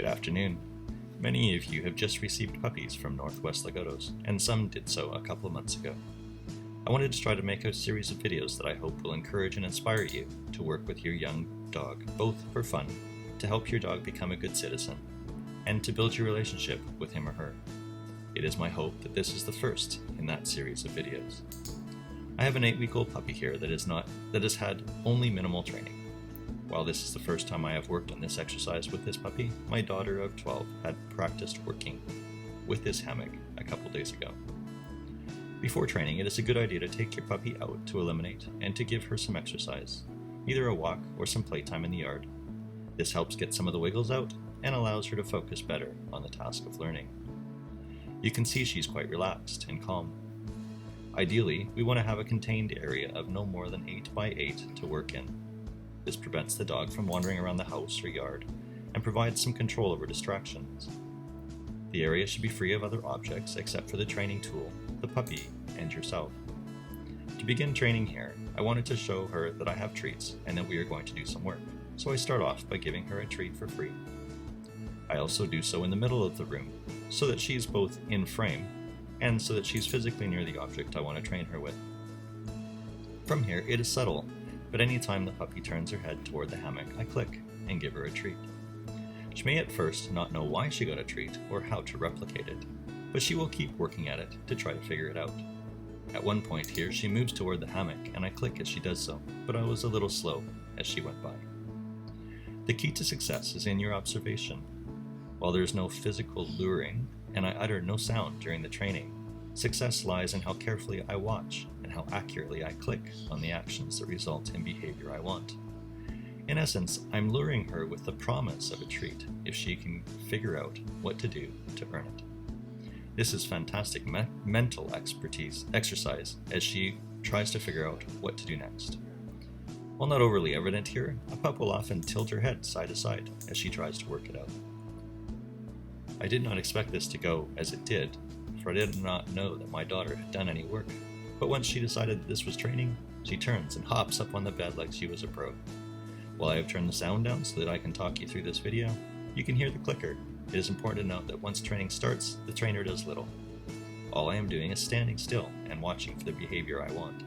Good afternoon. Many of you have just received puppies from Northwest Lagottos, and some did so a couple of months ago. I wanted to try to make a series of videos that I hope will encourage and inspire you to work with your young dog, both for fun, to help your dog become a good citizen, and to build your relationship with him or her. It is my hope that this is the first in that series of videos. I have an 8-week-old puppy here that has had only minimal training. While this is the first time I have worked on this exercise with this puppy, my daughter of 12 had practiced working with this hammock a couple days ago. Before training, it is a good idea to take your puppy out to eliminate and to give her some exercise, either a walk or some playtime in the yard. This helps get some of the wiggles out and allows her to focus better on the task of learning. You can see she's quite relaxed and calm. Ideally, we want to have a contained area of no more than 8 by 8 to work in. This prevents the dog from wandering around the house or yard and provides some control over distractions. The area should be free of other objects except for the training tool, the puppy, and yourself. To begin training here, I wanted to show her that I have treats and that we are going to do some work, so I start off by giving her a treat for free. I also do so in the middle of the room, so that she's both in frame and so that she's physically near the object I want to train her with. From here, it is subtle, but any time the puppy turns her head toward the hammock, I click and give her a treat. She may at first not know why she got a treat or how to replicate it, but she will keep working at it to try to figure it out. At one point here, she moves toward the hammock and I click as she does so, but I was a little slow as she went by. The key to success is in your observation. While there is no physical luring and I utter no sound during the training, success lies in how carefully I watch and how accurately I click on the actions that result in behavior I want. In essence, I'm luring her with the promise of a treat if she can figure out what to do to earn it. This is fantastic mental exercise as she tries to figure out what to do next. While not overly evident here, a pup will often tilt her head side to side as she tries to work it out. I did not expect this to go as it did, for I did not know that my daughter had done any work, but once she decided that this was training, she turns and hops up on the bed like she was a pro. While I have turned the sound down so that I can talk you through this video, you can hear the clicker. It is important to note that once training starts, the trainer does little. All I am doing is standing still and watching for the behavior I want.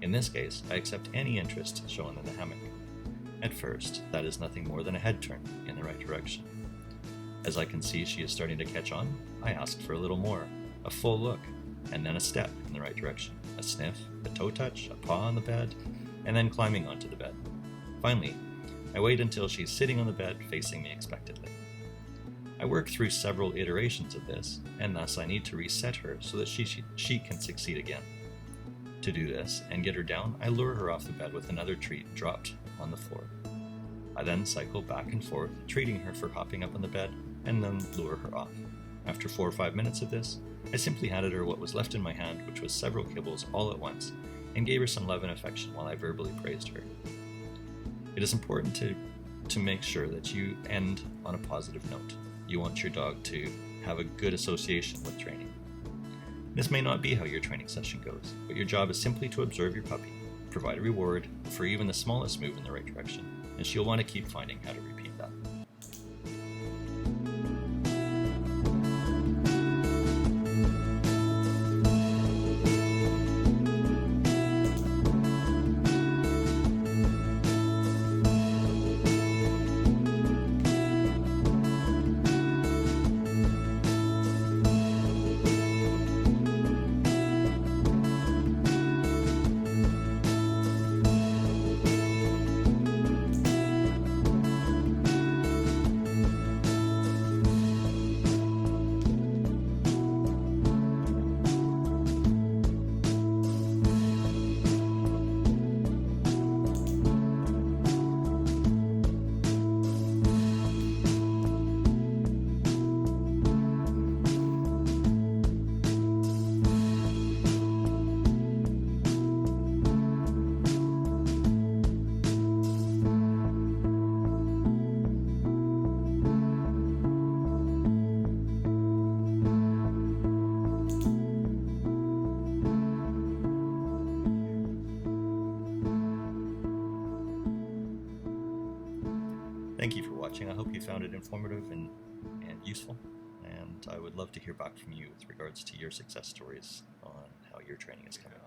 In this case, I accept any interest shown in the hammock. At first, that is nothing more than a head turn in the right direction. As I can see she is starting to catch on, I ask for a little more, a full look, and then a step in the right direction, a sniff, a toe touch, a paw on the bed, and then climbing onto the bed. Finally, I wait until she's sitting on the bed facing me expectantly. I work through several iterations of this, and thus I need to reset her so that she can succeed again. To do this and get her down, I lure her off the bed with another treat dropped on the floor. I then cycle back and forth, treating her for hopping up on the bed, and then lure her off. After 4 or 5 minutes of this, I simply handed her what was left in my hand, which was several kibbles all at once, and gave her some love and affection while I verbally praised her. It is important to make sure that you end on a positive note. You want your dog to have a good association with training. This may not be how your training session goes, but your job is simply to observe your puppy, provide a reward for even the smallest move in the right direction, and she'll want to keep finding how to repeat that. Thank you for watching. I hope you found it informative and useful, and I would love to hear back from you with regards to your success stories on how your training is coming.